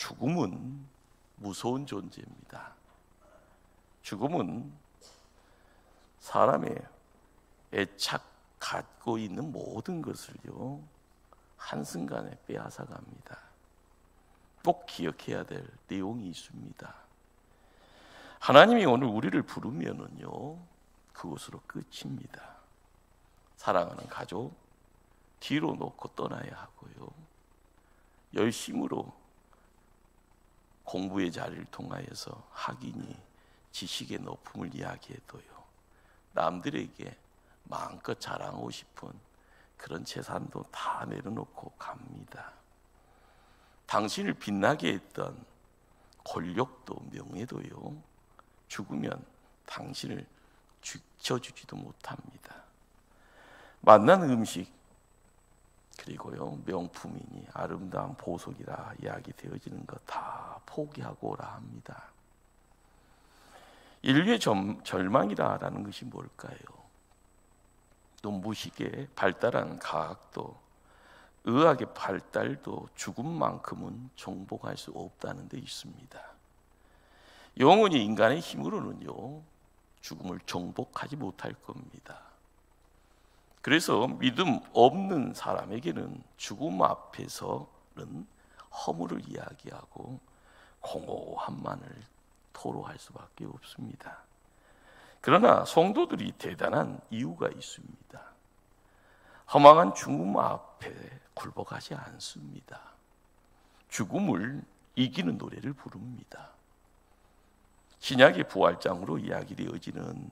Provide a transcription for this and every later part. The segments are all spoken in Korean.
죽음은 무서운 존재입니다. 죽음은 사람의 애착 갖고 있는 모든 것을요 한순간에 빼앗아 갑니다. 꼭 기억해야 될 내용이 있습니다. 하나님이 오늘 우리를 부르면은요 그곳으로 끝입니다. 사랑하는 가족 뒤로 놓고 떠나야 하고요, 열심으로 공부의 자리를 통하여서 학인이 지식의 높음을 이야기해도요 남들에게 마음껏 자랑하고 싶은 그런 재산도 다 내려놓고 갑니다. 당신을 빛나게 했던 권력도 명예도요 죽으면 당신을 지켜주지도 못합니다. 맛난 음식 그리고요 명품이니 아름다운 보석이라 이야기되어지는 것 다 포기하고 오라 합니다. 인류의 절망이라는 것이 뭘까요? 눈부시게 발달한 과학도 의학의 발달도 죽음만큼은 정복할 수 없다는 데 있습니다. 영원히 인간의 힘으로는요 죽음을 정복하지 못할 겁니다. 그래서 믿음 없는 사람에게는 죽음 앞에서는 허물을 이야기하고 공허함만을 토로할 수밖에 없습니다. 그러나 성도들이 대단한 이유가 있습니다. 허망한 죽음 앞에 굴복하지 않습니다. 죽음을 이기는 노래를 부릅니다. 신약의 부활장으로 이야기되어지는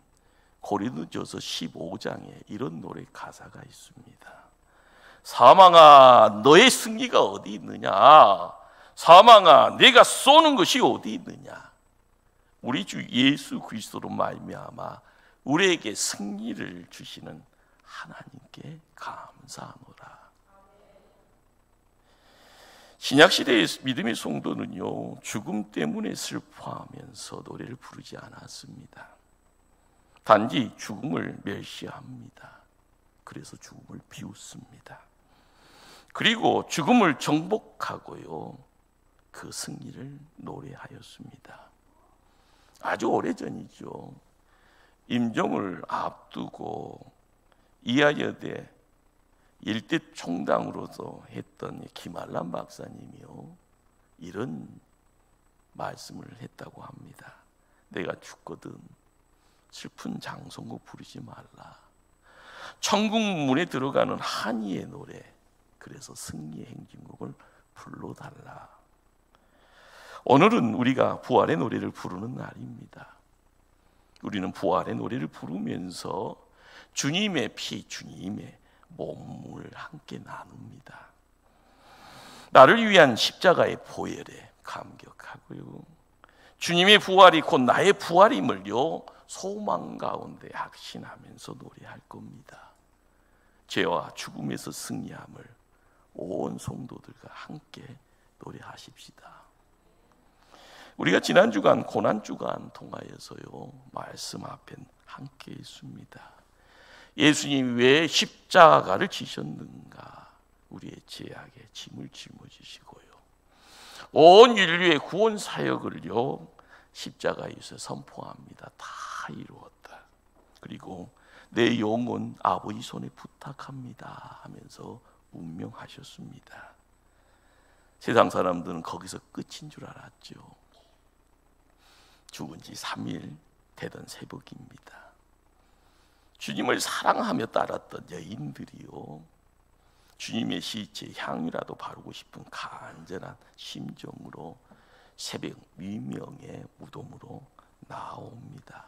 고린도전서 15장에 이런 노래 가사가 있습니다. 사망아 너의 승리가 어디 있느냐, 사망아 내가 쏘는 것이 어디 있느냐. 우리 주 예수 그리스도로 말미암아 우리에게 승리를 주시는 하나님께 감사하노라. 신약시대의 믿음의 성도는요 죽음 때문에 슬퍼하면서 노래를 부르지 않았습니다. 단지 죽음을 멸시합니다. 그래서 죽음을 비웃습니다. 그리고 죽음을 정복하고요 그 승리를 노래하였습니다. 아주 오래전이죠. 임종을 앞두고 이화여대 일대 총당으로서 했던 김한란 박사님이요 이런 말씀을 했다고 합니다. 내가 죽거든 슬픈 장송곡 부르지 말라. 천국 문에 들어가는 한이의 노래, 그래서 승리의 행진곡을 불러달라. 오늘은 우리가 부활의 노래를 부르는 날입니다. 우리는 부활의 노래를 부르면서 주님의 피, 주님의 몸을 함께 나눕니다. 나를 위한 십자가의 보혈에 감격하고요, 주님의 부활이 곧 나의 부활임을요 소망 가운데 확신하면서 노래할 겁니다. 죄와 죽음에서 승리함을 온 성도들과 함께 노래하십시다. 우리가 지난 주간 고난 주간 통하여서요 말씀 앞에 함께 있습니다. 예수님이 왜 십자가를 지셨는가? 우리의 죄악의 짐을 짊어지시고요 온 인류의 구원 사역을요 십자가에서 선포합니다. 다 이루었다. 그리고 내 영혼 아버지 손에 부탁합니다 하면서 운명하셨습니다. 세상 사람들은 거기서 끝인 줄 알았죠. 죽은 지 3일 되던 새벽입니다. 주님을 사랑하며 따랐던 여인들이요 주님의 시체에 향이라도 바르고 싶은 간절한 심정으로 새벽 미명의 무덤으로 나옵니다.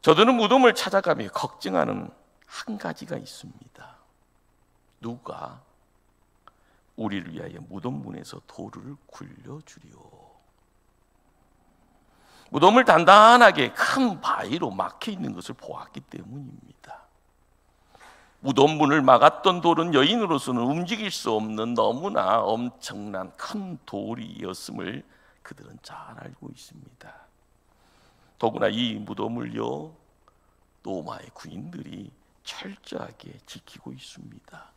저들은 무덤을 찾아가며 걱정하는 한 가지가 있습니다. 누가 우리를 위하여 무덤 문에서 돌을 굴려주리오. 무덤을 단단하게 큰 바위로 막혀 있는 것을 보았기 때문입니다. 무덤 문을 막았던 돌은 여인으로서는 움직일 수 없는 너무나 엄청난 큰 돌이었음을 그들은 잘 알고 있습니다. 더구나 이 무덤을요 로마의 군인들이 철저하게 지키고 있습니다.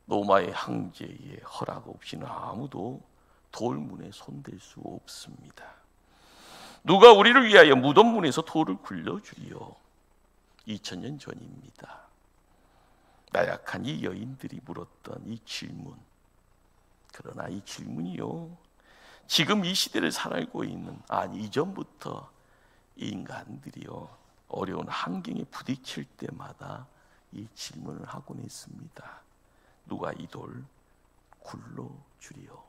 로마의 황제의 허락 없이는 아무도 돌문에 손댈 수 없습니다. 누가 우리를 위하여 무덤문에서 돌을 굴려주리요? 2000년 전입니다. 나약한 이 여인들이 물었던 이 질문, 그러나 이 질문이요, 지금 이 시대를 살고 있는, 아니 이전부터 이 인간들이요 어려운 환경에 부딪힐 때마다 이 질문을 하곤 했습니다. 누가 이 돌 굴러주리요?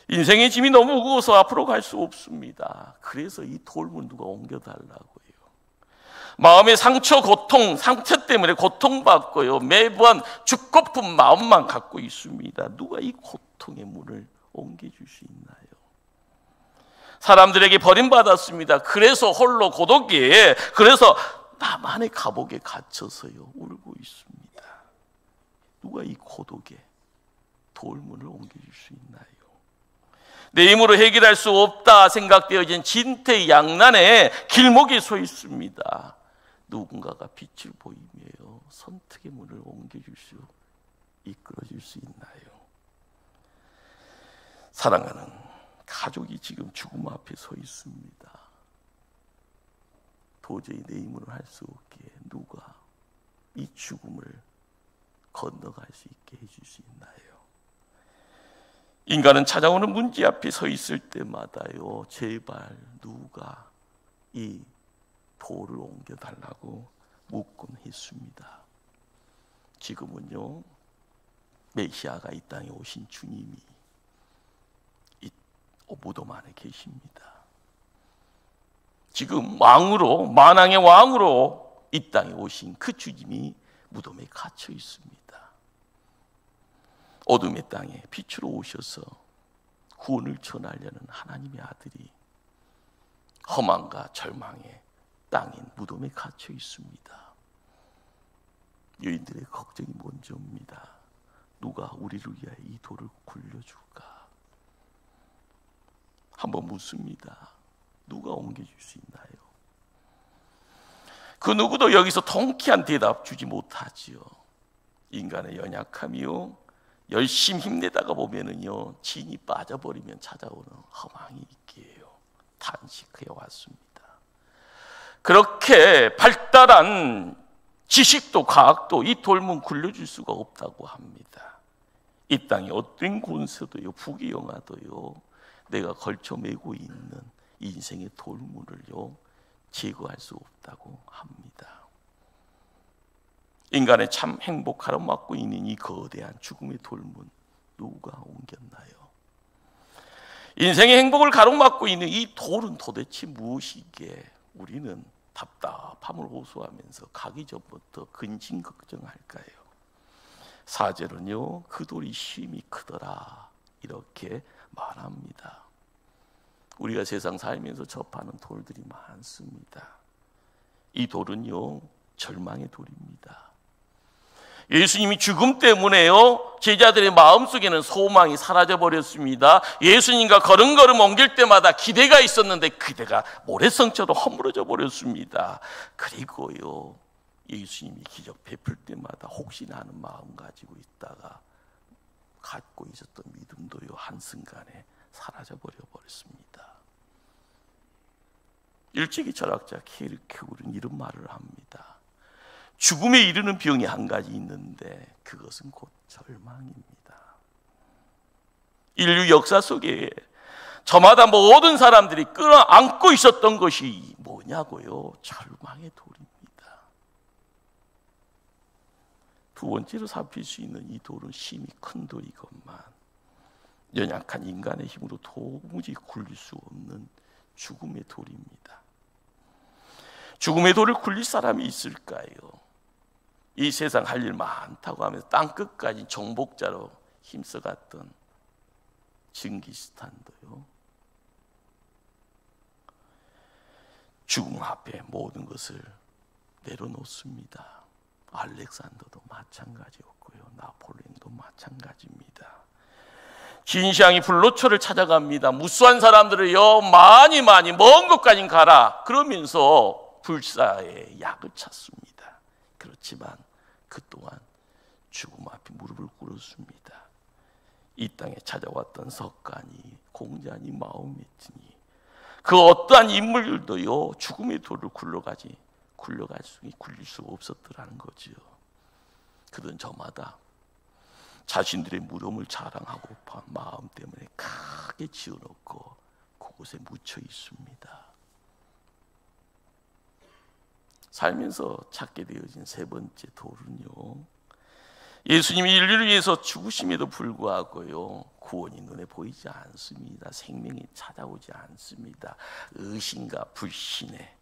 인생의 짐이 너무 무거워서 앞으로 갈 수 없습니다. 그래서 이 돌문 누가 옮겨달라고요. 마음의 상처, 고통, 상처 때문에 고통받고요, 매번 죽고픈 마음만 갖고 있습니다. 누가 이 고통의 문을 옮겨줄 수 있나요? 사람들에게 버림받았습니다. 그래서 홀로 고독에, 그래서 나만의 감옥에 갇혀서요 울고 있습니다. 누가 이 고독에 돌문을 옮겨줄 수 있나요? 내 힘으로 해결할 수 없다 생각되어진 진퇴양난의 길목에 서 있습니다. 누군가가 빛을 보이며 선택의 문을 옮겨줄 수, 이끌어줄 수 있나요? 사랑하는 가족이 지금 죽음 앞에 서 있습니다. 도저히 내 힘으로 할 수 없게 누가 이 죽음을 건너갈 수 있게 해줄 수 있나요? 인간은 찾아오는 문제 앞에 서 있을 때마다요, 제발 누가 이 돌을 옮겨달라고 묻곤 했습니다. 지금은요, 메시아가 이 땅에 오신 주님이 이 무덤 안에 계십니다. 지금 왕으로, 만왕의 왕으로 이 땅에 오신 그 주님이 무덤에 갇혀 있습니다. 어둠의 땅에 빛으로 오셔서 구원을 전하려는 하나님의 아들이 험함과 절망의 땅인 무덤에 갇혀 있습니다. 여인들의 걱정이 먼저입니다. 누가 우리를 위하여 이 돌을 굴려줄까? 한번 묻습니다. 누가 옮겨줄 수 있나요? 그 누구도 여기서 통쾌한 대답 주지 못하지요. 인간의 연약함이요, 열심히 힘내다가 보면은요, 진이 빠져버리면 찾아오는 허망이 있기에요 탄식해 왔습니다. 그렇게 발달한 지식도 과학도 이 돌문 굴려줄 수가 없다고 합니다. 이 땅에 어떤 권세도요, 부귀영화도요, 내가 걸쳐매고 있는 인생의 돌문을요 제거할 수 없다고 합니다. 인간의 참 행복 가로막고 있는 이 거대한 죽음의 돌문 누가 옮겼나요? 인생의 행복을 가로막고 있는 이 돌은 도대체 무엇이기에 우리는 답답함을 호소하면서 가기 전부터 근심 걱정할까요? 4절은요, 그 돌이 심히 크더라 이렇게 말합니다. 우리가 세상 살면서 접하는 돌들이 많습니다. 이 돌은요, 절망의 돌입니다. 예수님이 죽음 때문에요, 제자들의 마음속에는 소망이 사라져버렸습니다. 예수님과 걸음걸음 옮길 때마다 기대가 있었는데 기대가 모래성처럼 허물어져 버렸습니다. 그리고요, 예수님이 기적 베풀 때마다 혹시나 하는 마음 가지고 있다가 갖고 있었던 믿음도요 한순간에 사라져버려 버렸습니다. 일찍이 철학자 케르케고르는 이런 말을 합니다. 죽음에 이르는 병이 한 가지 있는데 그것은 곧 절망입니다. 인류 역사 속에 저마다 모든 사람들이 끌어안고 있었던 것이 뭐냐고요? 절망의 돌입니다. 두 번째로 살필 수 있는 이 돌은 심히 큰 돌이건만 연약한 인간의 힘으로 도무지 굴릴 수 없는 죽음의 돌입니다. 죽음의 돌을 굴릴 사람이 있을까요? 이 세상 할 일 많다고 하면서 땅끝까지 정복자로 힘써갔던 징기스탄도요, 죽음 앞에 모든 것을 내려놓습니다. 알렉산더도 마찬가지였고요, 나폴레옹도 마찬가지입니다. 진시황이 불로초를 찾아갑니다. 무수한 사람들을요 많이 먼 곳까지 가라 그러면서 불사의 약을 찾습니다. 그렇지만 그 또한 죽음 앞에 무릎을 꿇었습니다. 이 땅에 찾아왔던 석가니 공자니 마음에트니 그 어떠한 인물들도요 죽음의 도를 굴릴 수 없었더라는 거지요. 그들은 저마다 자신들의 무덤을 자랑하고파 마음 때문에 크게 지어놓고 그곳에 묻혀 있습니다. 살면서 찾게 되어진 세 번째 돌은요, 예수님이 인류를 위해서 죽으심에도 불구하고요 구원이 눈에 보이지 않습니다. 생명이 찾아오지 않습니다. 의심과 불신의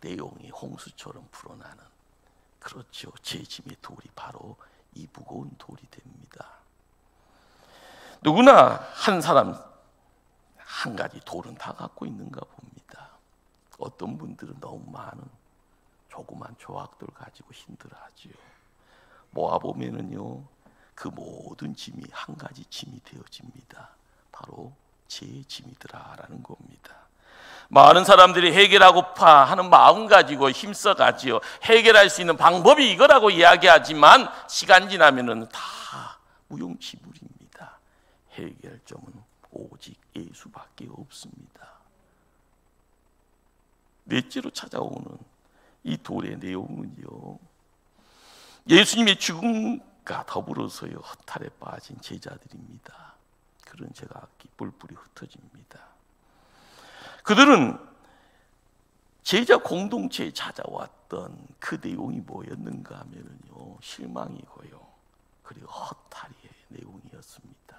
내용이 홍수처럼 불어나는, 그렇죠, 죄짐의 돌이 바로 이 무거운 돌이 됩니다. 누구나 한 사람 한 가지 돌은 다 갖고 있는가 봅니다. 어떤 분들은 너무 많은 조그만 조각들 가지고 힘들어하지요. 모아보면은요 그 모든 짐이 한 가지 짐이 되어집니다. 바로 제 짐이더라라는 겁니다. 많은 사람들이 해결하고파 하는 마음 가지고 힘써가지요 해결할 수 있는 방법이 이거라고 이야기하지만 시간 지나면은 다 무용지물입니다. 해결점은 오직 예수밖에 없습니다. 넷째로 찾아오는 이 돌의 내용은요, 예수님의 죽음과 더불어서요 허탈에 빠진 제자들입니다. 그런 제각기 뿔뿔이 흩어집니다. 그들은 제자 공동체에 찾아왔던 그 내용이 뭐였는가 하면요 실망이고요 그리고 허탈의 내용이었습니다.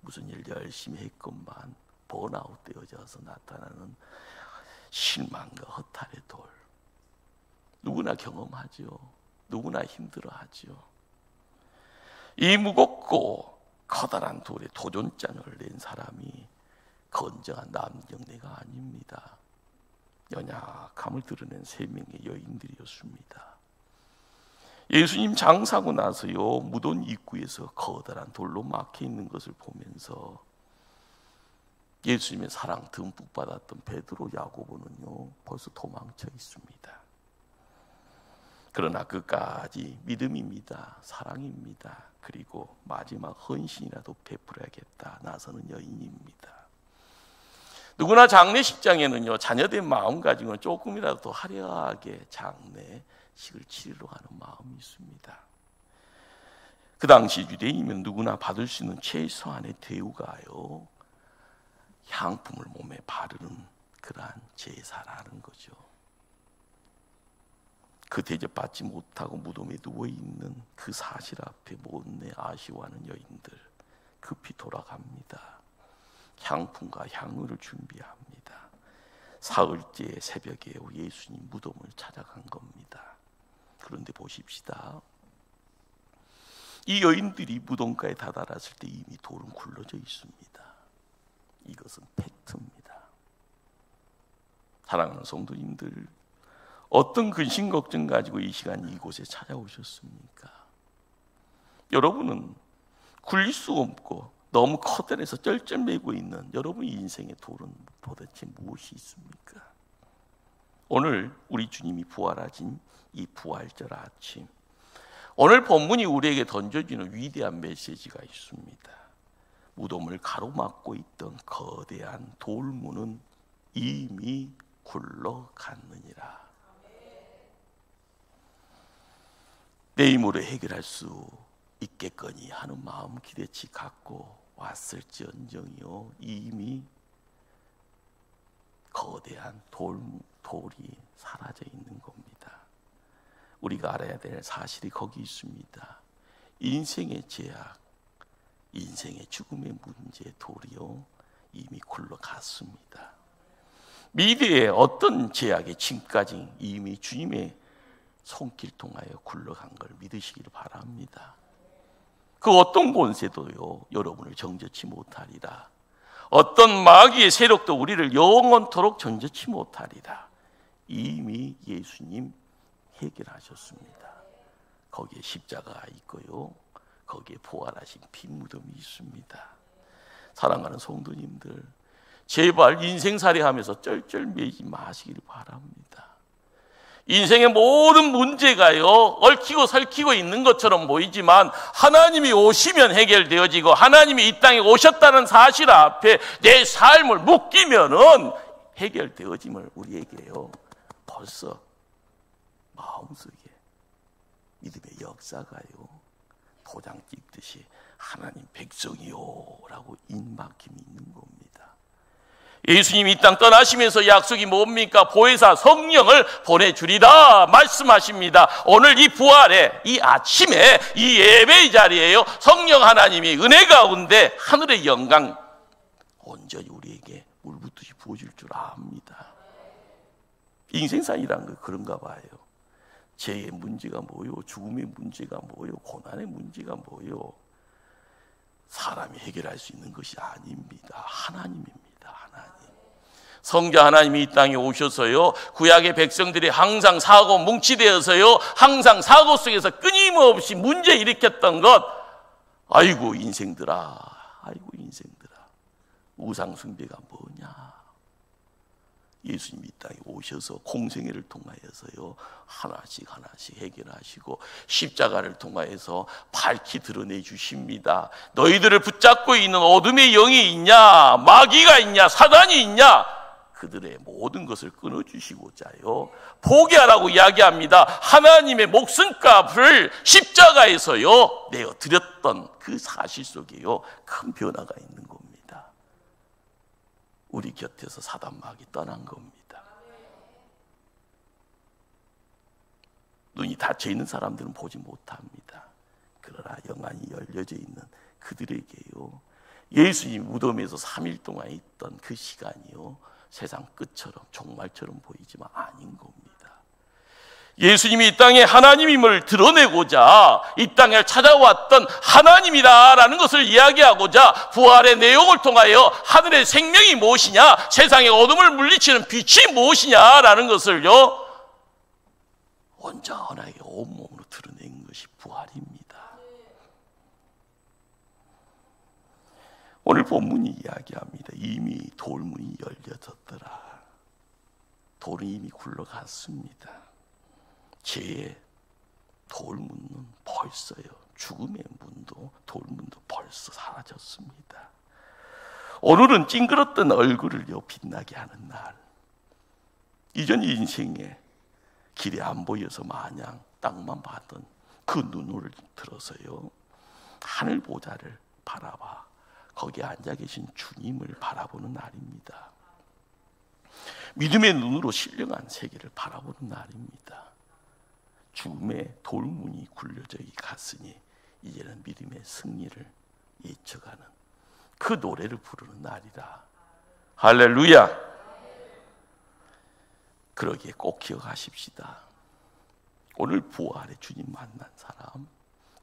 무슨 일 열심히 했건만 번아웃 되어져서 나타나는 실망과 허탈의 돌, 누구나 경험하죠. 누구나 힘들어하죠. 이 무겁고 커다란 돌에 도전장을 낸 사람이 건장한 남경래가 아닙니다. 연약함을 드러낸 세 명의 여인들이었습니다. 예수님 장사고 나서요 무덤 입구에서 커다란 돌로 막혀 있는 것을 보면서 예수님의 사랑 듬뿍 받았던 베드로, 야고보는요 벌써 도망쳐 있습니다. 그러나 끝까지 믿음입니다. 사랑입니다. 그리고 마지막 헌신이라도 베풀어야겠다 나서는 여인입니다. 누구나 장례식장에는요 자녀된 마음 가지고는 조금이라도 더 화려하게 장례식을 치르러 가는 마음이 있습니다. 그 당시 유대인이면 누구나 받을 수 있는 최소한의 대우가요 향품을 몸에 바르는 그러한 제사라는 거죠. 그 대접받지 못하고 무덤에 누워있는 그 사실 앞에 못내 아쉬워하는 여인들 급히 돌아갑니다. 향품과 향유를 준비합니다. 사흘째 새벽에 예수님 무덤을 찾아간 겁니다. 그런데 보십시다. 이 여인들이 무덤가에 다다랐을 때 이미 돌은 굴러져 있습니다. 이것은 팩트입니다. 사랑하는 성도님들, 어떤 근심 걱정 가지고 이 시간 이곳에 찾아오셨습니까? 여러분은 굴릴 수 없고 너무 커다래서 쩔쩔매고 있는 여러분의 인생의 돌은 도대체 무엇이 있습니까? 오늘 우리 주님이 부활하신 이 부활절 아침, 오늘 본문이 우리에게 던져주는 위대한 메시지가 있습니다. 무덤을 가로막고 있던 거대한 돌문은 이미 굴러갔느니라. 내 힘으로 해결할 수 있겠거니 하는 마음 기대치 갖고 왔을지언정요 이미 거대한 돌이 사라져 있는 겁니다. 우리가 알아야 될 사실이 거기 있습니다. 인생의 제약, 인생의 죽음의 문제 돌이요 이미 굴러갔습니다. 미래의 어떤 제약의 짐까지 이미 주님의 손길 통하여 굴러간 걸 믿으시기를 바랍니다. 그 어떤 권세도요 여러분을 정죄치 못하리라. 어떤 마귀의 세력도 우리를 영원토록 정죄치 못하리라. 이미 예수님 해결하셨습니다. 거기에 십자가가 있고요 거기에 부활하신 피 무덤이 있습니다. 사랑하는 성도님들, 제발 인생살이 하면서 쩔쩔매지 마시기를 바랍니다. 인생의 모든 문제가요, 얽히고 설키고 있는 것처럼 보이지만 하나님이 오시면 해결되어지고, 하나님이 이 땅에 오셨다는 사실 앞에 내 삶을 묶이면은 해결되어짐을 우리에게요 벌써 마음속에 믿음의 역사가요 도장 찍듯이 하나님 백성이요 라고 인박힘이 있는 겁니다. 예수님이 이 땅 떠나시면서 약속이 뭡니까? 보혜사 성령을 보내주리다 말씀하십니다. 오늘 이 부활에, 이 아침에, 이 예배의 자리에요 성령 하나님이 은혜 가운데 하늘의 영광 온전히 우리에게 물붓듯이 부어줄 줄 압니다. 인생살이란 거 그런가 봐요. 죄의 문제가 뭐요? 죽음의 문제가 뭐요? 고난의 문제가 뭐요? 사람이 해결할 수 있는 것이 아닙니다. 하나님입니다. 하나님. 성자 하나님이 이 땅에 오셔서요 구약의 백성들이 항상 사고 뭉치되어서요 항상 사고 속에서 끊임없이 문제 일으켰던 것, 아이고 인생들아, 아이고 인생들아, 우상 숭배가 뭐냐? 예수님이 이 땅에 오셔서 공생애를 통하여서요 하나씩 하나씩 해결하시고 십자가를 통하여서 밝히 드러내 주십니다. 너희들을 붙잡고 있는 어둠의 영이 있냐, 마귀가 있냐, 사단이 있냐, 그들의 모든 것을 끊어주시고자요 포기하라고 이야기합니다. 하나님의 목숨값을 십자가에서요 내어 드렸던 그 사실 속에요 큰 변화가 있는 겁니다. 우리 곁에서 사단 마귀 떠난 겁니다. 눈이 닫혀 있는 사람들은 보지 못합니다. 그러나 영안이 열려져 있는 그들에게요 예수님 무덤에서 3일 동안 있던 그 시간이요 세상 끝처럼 종말처럼 보이지만 아닌 겁니다. 예수님이 이 땅에 하나님임을 드러내고자 이 땅에 찾아왔던 하나님이다라는 것을 이야기하고자 부활의 내용을 통하여 하늘의 생명이 무엇이냐, 세상의 어둠을 물리치는 빛이 무엇이냐라는 것을요 온전하게 온몸으로 드러낸 것이 부활입니다. 오늘 본문이 이야기합니다. 이미 돌문이 열려졌더라. 돌은 이미 굴러갔습니다. 죄의 돌문은 벌써요 죽음의 문도 돌문도 벌써 사라졌습니다. 오늘은 찡그렸던 얼굴을요 빛나게 하는 날. 이전 인생에 길이 안 보여서 마냥 땅만 봤던 그 눈을 들어서요 하늘 보좌를 바라봐 거기에 앉아 계신 주님을 바라보는 날입니다. 믿음의 눈으로 신령한 세계를 바라보는 날입니다. 죽음의 돌문이 굴려져 갔으니 이제는 믿음의 승리를 예측하는 그 노래를 부르는 날이다. 할렐루야. 그러기에 꼭 기억하십시다. 오늘 부활의 주님 만난 사람,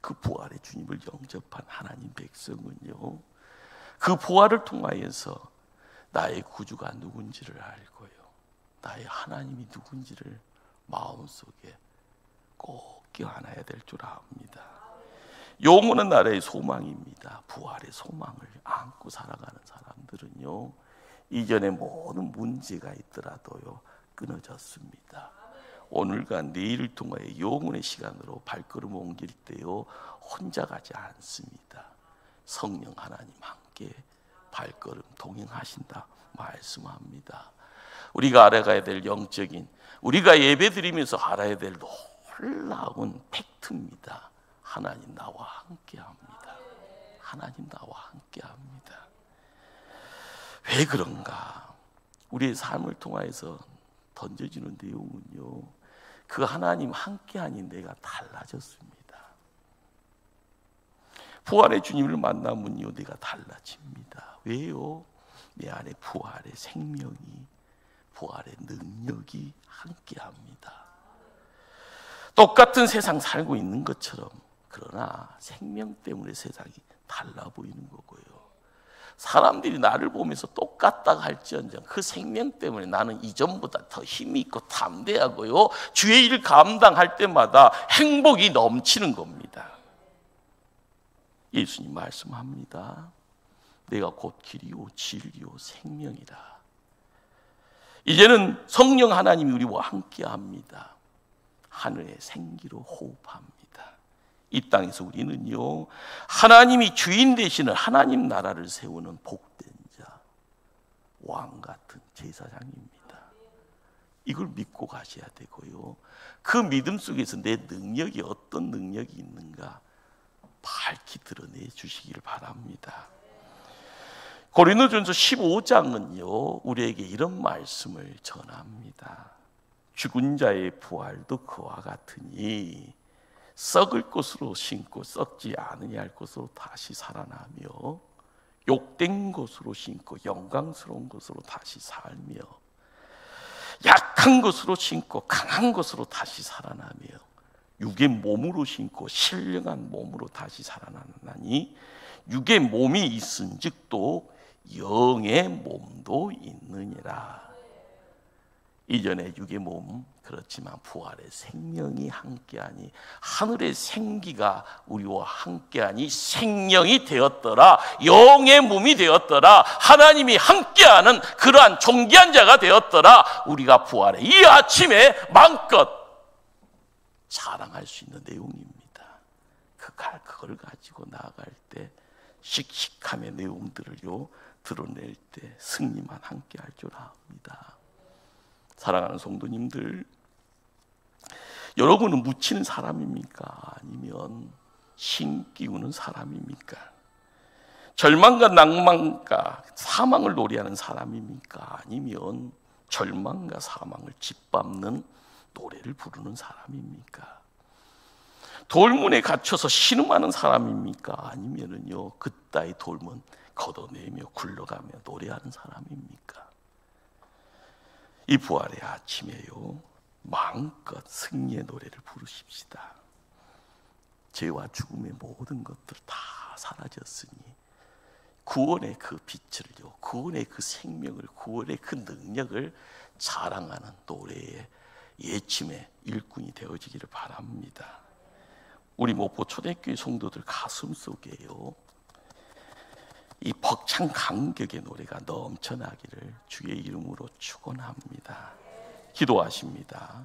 그 부활의 주님을 영접한 하나님 백성은요 그 부활을 통하여서 나의 구주가 누군지를 알고요 나의 하나님이 누군지를 마음속에 꼭 껴안아야 될 줄 압니다. 영원한 나라의 소망입니다. 부활의 소망을 안고 살아가는 사람들은요 이전에 모든 문제가 있더라도요 끊어졌습니다. 오늘과 내일을 통하여 영혼의 시간으로 발걸음 옮길 때요 혼자 가지 않습니다. 성령 하나님 함께 발걸음 동행하신다 말씀합니다. 우리가 알아가야 될 영적인, 우리가 예배드리면서 알아야 될 놀라운 팩트입니다. 하나님 나와 함께합니다. 하나님 나와 함께합니다. 왜 그런가? 우리의 삶을 통해서 던져지는 내용은요 그 하나님 함께하니 내가 달라졌습니다. 부활의 주님을 만나면요 내가 달라집니다. 왜요? 내 안에 부활의 생명이, 부활의 능력이 함께합니다. 똑같은 세상 살고 있는 것처럼, 그러나 생명 때문에 세상이 달라 보이는 거고요. 사람들이 나를 보면서 똑같다고 할지언정 그 생명 때문에 나는 이전보다 더 힘이 있고 담대하고요 주의 일을 감당할 때마다 행복이 넘치는 겁니다. 예수님 말씀합니다. 내가 곧 길이요 진리요 생명이라. 이제는 성령 하나님이 우리와 함께합니다. 하늘의 생기로 호흡합니다. 이 땅에서 우리는요, 하나님이 주인 되시는 하나님 나라를 세우는 복된 자, 왕 같은 제사장입니다. 이걸 믿고 가셔야 되고요, 그 믿음 속에서 내 능력이 어떤 능력이 있는가 밝히 드러내 주시기를 바랍니다. 고린도전서 15장은요 우리에게 이런 말씀을 전합니다. 죽은 자의 부활도 그와 같으니 썩을 것으로 심고 썩지 아니할 것으로 다시 살아나며, 욕된 것으로 심고 영광스러운 것으로 다시 살며, 약한 것으로 심고 강한 것으로 다시 살아나며, 육의 몸으로 심고 신령한 몸으로 다시 살아나니, 육의 몸이 있은즉 또 영의 몸도 있느니라. 이전에 육의 몸 그렇지만 부활의 생명이 함께하니, 하늘의 생기가 우리와 함께하니 생명이 되었더라, 영의 몸이 되었더라, 하나님이 함께하는 그러한 존귀한 자가 되었더라. 우리가 부활의 이 아침에 마음껏 자랑할 수 있는 내용입니다. 그걸 가지고 나아갈 때 씩씩함의 내용들을요 드러낼 때 승리만 함께할 줄 압니다. 사랑하는 성도님들, 여러분은 묻히는 사람입니까? 아니면 신 끼우는 사람입니까? 절망과 낭만과 사망을 노래하는 사람입니까? 아니면 절망과 사망을 짓밟는 노래를 부르는 사람입니까? 돌문에 갇혀서 신음하는 사람입니까? 아니면은요 그따위 돌문 걷어내며 굴러가며 노래하는 사람입니까? 이 부활의 아침에요 마음껏 승리의 노래를 부르십시다. 죄와 죽음의 모든 것들 다 사라졌으니 구원의 그 빛을요, 구원의 그 생명을, 구원의 그 능력을 자랑하는 노래의 예침의 일꾼이 되어지기를 바랍니다. 우리 목포 초대교회 성도들 가슴 속에요 이 벅찬 감격의 노래가 넘쳐나기를 주의 이름으로 축원합니다. 기도하십니다.